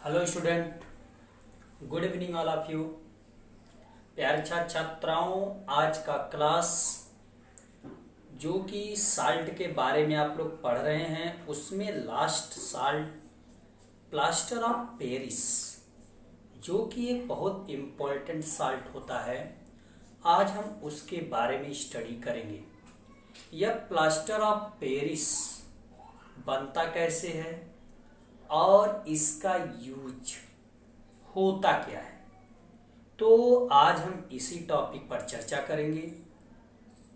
Hello student, good evening all of you. प्यारे छात्र छात्राओं, आज का क्लास जो कि साल्ट के बारे में आप लोग पढ़ रहे हैं उसमें last salt plaster of Paris जो कि एक बहुत इम्पोर्टेंट साल्ट होता है, आज हम उसके बारे में स्टडी करेंगे। यह प्लास्टर ऑफ पेरिस बनता कैसे है और इसका यूज होता क्या है, तो आज हम इसी टॉपिक पर चर्चा करेंगे।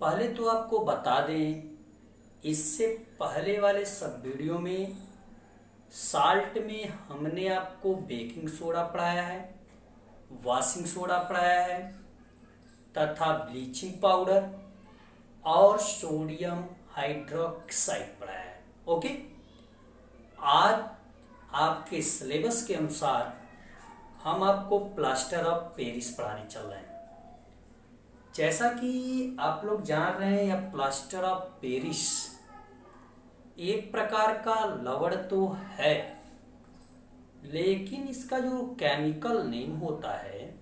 पहले तो आपको बता दें, इससे पहले वाले सब वीडियो में साल्ट में हमने आपको बेकिंग सोडा पढ़ाया है, वॉशिंग सोडा पढ़ाया है तथा ब्लीचिंग पाउडर और सोडियम हाइड्रोक्साइड पढ़ाया है। ओके, आज आपके सिलेबस के अनुसार हम आपको प्लास्टर ऑफ पेरिस पढ़ाने चल रहे हैं। जैसा कि आप लोग जान रहे हैं, यह प्लास्टर ऑफ पेरिस एक प्रकार का लवण तो है, लेकिन इसका जो केमिकल नेम होता है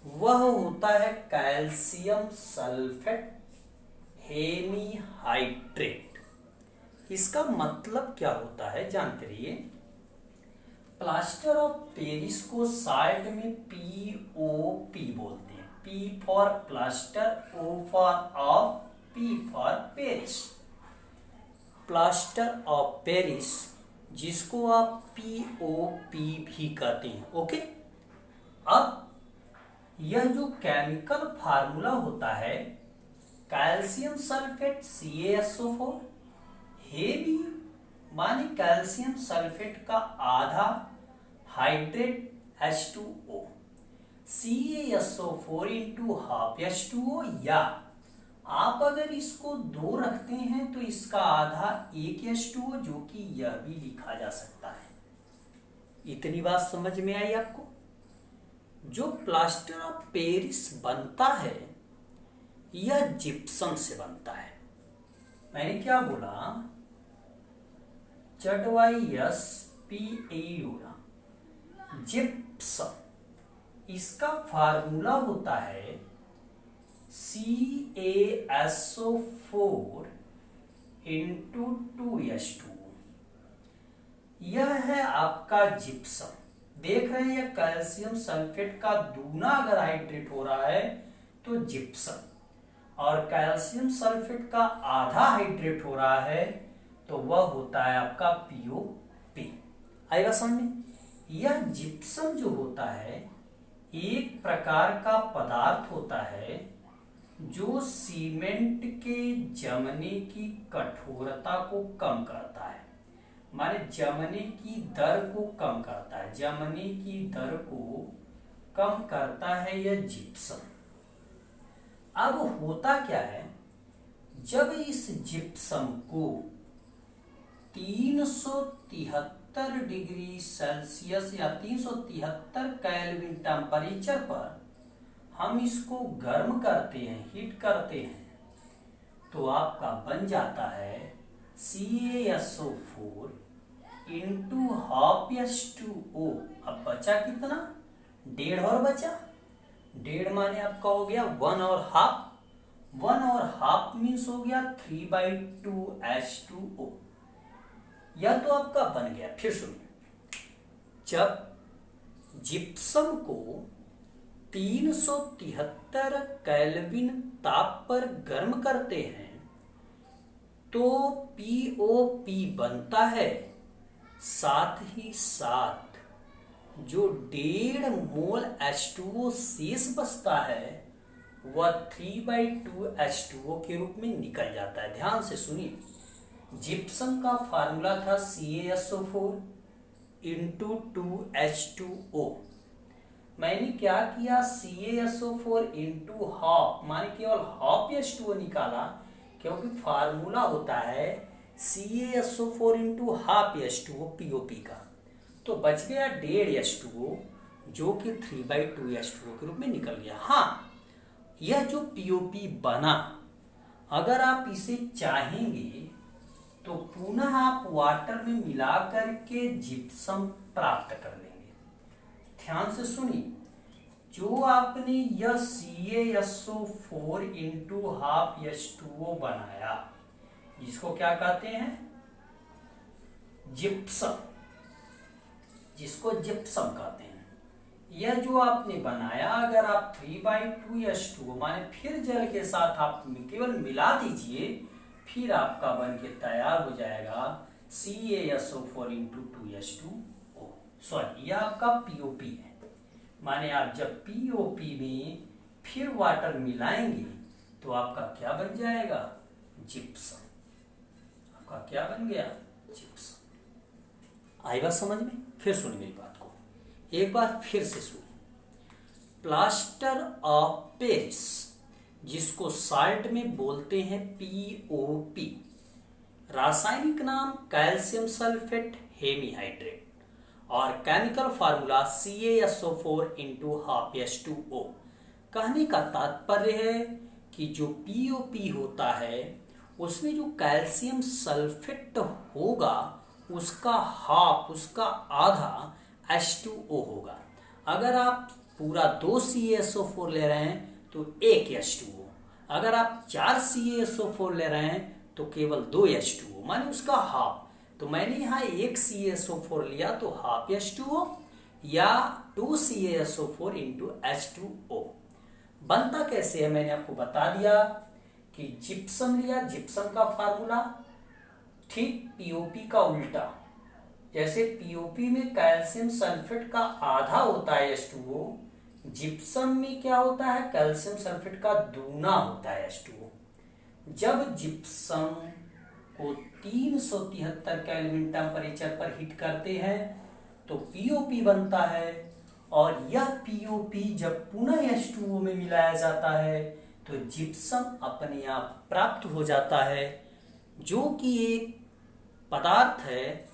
वह होता है कैल्शियम सल्फेट हेमीहाइड्रेट। इसका मतलब क्या होता है जानते रहिए। प्लास्टर ऑफ पेरिस को साल्ट में POP बोलते हैं। P for plaster, O for of, P for Paris. Plaster of Paris जिसको आप POP भी कहते हैं। ओके, अब यह जो केमिकल फार्मूला होता है कैल्शियम सल्फेट CaSO4, हेवी माने कैल्शियम सल्फेट का आधा hydrate H2O, CaSO4 into half H2O, या आप अगर इसको दो रखते हैं तो इसका आधा एक H2O, जो कि यह भी लिखा जा सकता है। इतनी बात समझ में आई आपको। जो प्लास्टर ऑफ पेरिस बनता है यह जिप्सम से बनता है। मैंने क्या बोला, ZYSPAU, जिप्सम। इसका फार्मूला होता है CaSO4 इंटू 2H2O। यह है आपका जिप्सम। देख रहे हैं, कैल्शियम सल्फेट का दूना अगर हाइड्रेट हो रहा है तो जिप्सम, और कैल्शियम सल्फेट का आधा हाइड्रेट हो रहा है तो वह होता है आपका POP। आएगा समझ में। यह जिप्सम जो होता है एक प्रकार का पदार्थ होता है जो सीमेंट के जमने की कठोरता को कम करता है, माने जमने की दर को कम करता है, जमने की दर को कम करता है यह जिप्सम। अब होता क्या है, जब इस जिप्सम को 373 डिग्री सेल्सियस या 373 केल्विन टेम्परेचर पर हम इसको गर्म करते हैं, हीट करते हैं, तो आपका बन जाता है CaSO4 इंटू हाफ H2O। अब बचा कितना, 1.5 और बचा। 1.5 माने आपका हो गया 1 और हाफ। 1 और हाफ मीन्स हो गया 3/2 H2O। यह तो आपका बन गया। फिर सुनिए, जब जिप्सम को 373 केल्विन ताप पर गर्म करते हैं तो POP बनता है, साथ ही साथ जो 1.5 मोल H2O शेष बचता है वह 3/2 H2O के रूप में निकल जाता है। ध्यान से सुनिए, जिप्सम का फार्मूला था CaSO4 इंटू 2H2O। मैंने क्या किया, CaSO4 इंटू हाफ माने केवल हाफ H2O निकाला, क्योंकि फार्मूला होता है CaSO4 into half H2O POP का, तो बच गया 1.5 H2O जो कि 3/2 H2O के रूप में निकल गया। हाँ, यह जो POP बना, अगर आप इसे चाहेंगे तो पुनः आप वाटर में मिला करके जिप्सम प्राप्त कर लेंगे। ध्यान से सुनिए, जो आपने यह CaSO4 इंटू हाफ H2O बनाया, जिसको क्या कहते हैं, जिप्सम, जिसको जिप्सम कहते हैं, यह जो आपने बनाया, अगर आप 3/2 H2O माने फिर जल के साथ आप केवल मिला दीजिए, फिर आपका बन के तैयार हो जाएगा CaSO4 इंटू 2H2O। सॉरी, यह आपका POP है। माने आप जब POP में फिर वाटर मिलाएंगे तो आपका क्या बन जाएगा, जिप्सम। आपका क्या बन गया, जिप्सम। आई बात समझ में? फिर सुनिए मेरी बात को, एक बार फिर से सुनिए। प्लास्टर ऑफ पेरिस, जिसको साल्ट में बोलते हैं POP, रासायनिक नाम कैल्शियम सल्फेट हेमीहाइड्रेट, और chemical formula CaSO4 into half H2O। कहने का तात्पर्य है कि जो POP होता है उसमें जो कैल्शियम सल्फेट होगा उसका हाफ, उसका आधा H2O होगा। अगर आप पूरा 2 CaSO4 ले रहे हैं तो 1 H2O, अगर आप 4 CaSO4 ले रहे हैं तो केवल 2 H2O, माने उसका हाफ। तो मैंने यहाँ 1 CaSO4 लिया तो हाफ H2O, या 2 CaSO4 इंटू H2O। बनता कैसे है मैंने आपको बता दिया कि जिप्सम लिया, जिप्सम का फार्मूला, ठीक POP का उल्टा। जैसे POP में कैल्शियम सल्फेट का आधा होता है H2O, जिप्सम में क्या होता है, कैल्शियम सल्फेट का दूना होता है H2O। जब जिप्सम को 373 केल्विन टेम्परेचर पर हीट करते हैं तो POP बनता है, और यह POP जब पुनः H2O में मिलाया जाता है तो जिप्सम अपने आप प्राप्त हो जाता है, जो कि एक पदार्थ है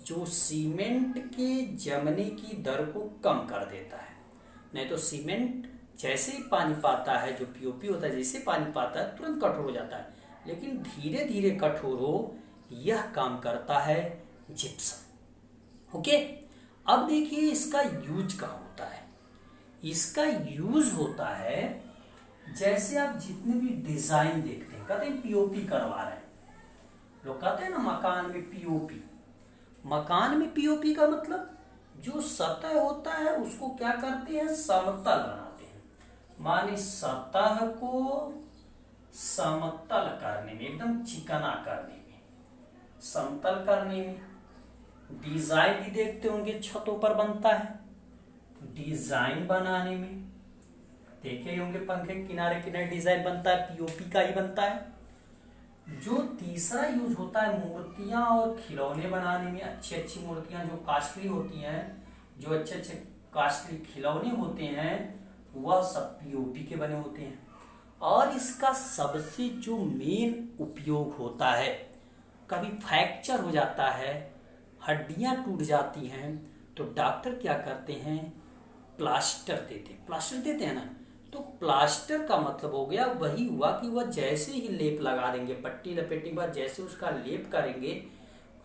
जो सीमेंट के जमने की दर को कम कर देता है। नहीं तो सीमेंट जैसे ही पानी पाता है, जो POP होता है, जैसे पानी पाता है तुरंत कठोर हो जाता है, लेकिन धीरे धीरे कठोर हो, यह काम करता है जिप्सम। ओके, अब देखिए इसका यूज कहाँ होता है। इसका यूज होता है, जैसे आप जितने भी डिजाइन देखते हैं, कहते हैं POP करवा रहे हैं, लोग कहते हैं ना मकान में POP। मकान में POP का मतलब जो सतह होता है उसको क्या करते हैं, समतल बनाते हैं। माने सतह को समतल करने में, एकदम चिकना करने में, समतल करने में। डिजाइन भी देखते होंगे छतों पर बनता है, डिजाइन बनाने में देखे होंगे पंखे किनारे किनारे डिजाइन बनता है, POP का ही बनता है। जो तीसरा यूज होता है मूर्तियां और खिलौने बनाने में, अच्छी अच्छी मूर्तियां जो कास्टली होती हैं, जो अच्छे अच्छे कास्टली खिलौने होते हैं, वह सब POP के बने होते हैं। और इसका सबसे जो मेन उपयोग होता है, कभी फ्रैक्चर हो जाता है, हड्डियां टूट जाती हैं, तो डॉक्टर क्या करते हैं, प्लास्टर देते हैं ना। तो प्लास्टर का मतलब हो गया, वही हुआ कि वह जैसे ही लेप लगा देंगे, पट्टी लपेटने के बाद जैसे उसका लेप करेंगे,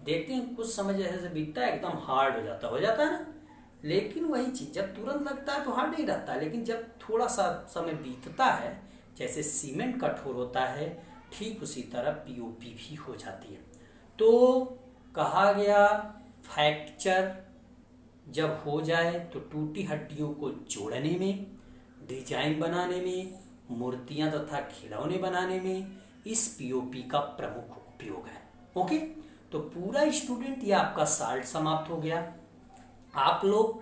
देखते हैं कुछ समय जैसे बीतता है एकदम हार्ड हो जाता है ना। लेकिन वही चीज जब तुरंत लगता है तो हार्ड नहीं रहता, लेकिन जब थोड़ा सा समय बीतता है, जैसे सीमेंट कठोर होता है, ठीक उसी तरह POP भी हो जाती है। तो कहा गया फ्रैक्चर जब हो जाए तो टूटी हड्डियों को जोड़ने में, डिजाइन बनाने में, मूर्तियां तथा खिलौने बनाने में इस POP का प्रमुख उपयोग है। ओके, तो पूरा स्टूडेंट ये आपका साल्ट समाप्त हो गया। आप लोग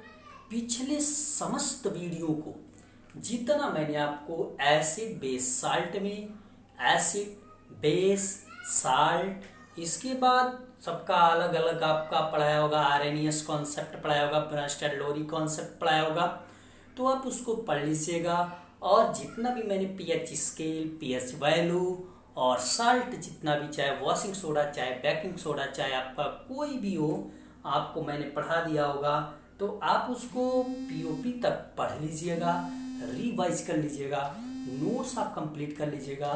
पिछले समस्त वीडियो को जितना मैंने आपको एसिड बेस साल्ट में, एसिड बेस साल्ट, इसके बाद सबका अलग अलग आपका पढ़ाया होगा, आर्हेनियस कॉन्सेप्ट पढ़ाया होगा, ब्रनस्टेड लोरी कॉन्सेप्ट पढ़ाया होगा, तो आप उसको पढ़ लीजिएगा। और जितना भी मैंने pH स्केल, pH वैल्यू और साल्ट जितना भी, चाहे वॉशिंग सोडा, चाहे बेकिंग सोडा, चाहे आपका कोई भी हो, आपको मैंने पढ़ा दिया होगा। तो आप उसको POP तक पढ़ लीजिएगा, रिवाइज कर लीजिएगा, नोट्स आप कंप्लीट कर लीजिएगा।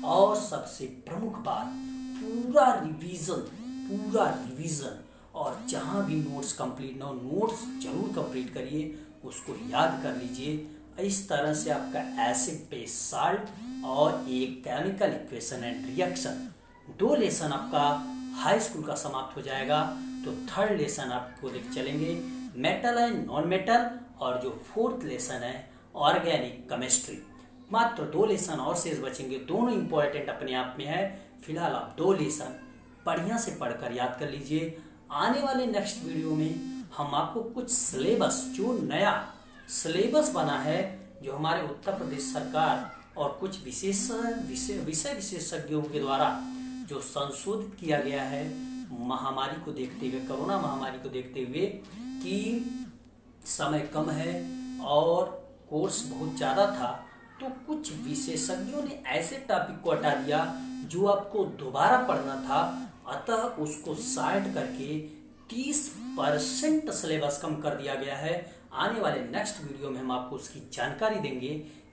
और सबसे प्रमुख बात, पूरा रिवीजन पूरा रिवीजन, और जहाँ भी नोट्स कंप्लीट ना हो नोट्स जरूर कंप्लीट करिए, उसको याद कर लीजिए। इस तरह से आपका एसिड बेस साल्ट और एक chemical equation and reaction 2 lesson आपका हाई स्कूल का समाप्त हो जाएगा। तो थर्ड लेसन आपको देख चलेंगे मेटल एंड नॉन मेटल, और जो फोर्थ लेसन है ऑर्गेनिक केमिस्ट्री। मात्र 2 लेसन और शेष बचेंगे, दोनों इंपॉर्टेंट अपने आप में है। फिलहाल आप 2 लेसन बढ़िया से पढ़कर याद कर लीजिए। आने वाले नेक्स्ट वीडियो में हम आपको कुछ सिलेबस, जो नया सिलेबस बना है, जो हमारे उत्तर प्रदेश सरकार और कुछ विषय विशेषज्ञों के द्वारा जो संशोधित किया गया है महामारी को देखते हुए, कोरोना महामारी को देखते हुए, कि समय कम है और कोर्स बहुत ज़्यादा था, तो कुछ विशेषज्ञों ने ऐसे टॉपिक को हटा दिया जो आपको दोबारा पढ़ना था, अतः उसको साइड करके 30% सिलेबस कम कर दिया गया है। आने वाले नेक्स्ट वीडियो में हम आपको उसकी जानकारी देंगे,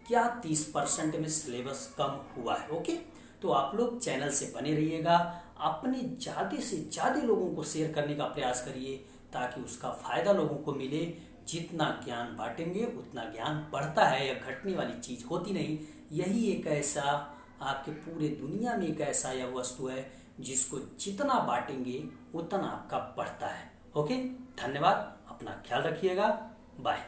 क्या 30% में सिलेबस कम हुआ है। ओके, तो आप लोग चैनल से बने रहिएगा, अपने ज़्यादा से ज़्यादा लोगों को शेयर करने का प्रयास करिए ताकि उसका फायदा लोगों को मिले। जितना ज्ञान बांटेंगे उतना ज्ञान बढ़ता है, यह घटने वाली चीज़ होती नहीं। यही एक ऐसा आपके पूरे दुनिया में एक ऐसा यह वस्तु है जिसको जितना बांटेंगे उतना आपका बढ़ता है। ओके, धन्यवाद, अपना ख्याल रखिएगा, बाय।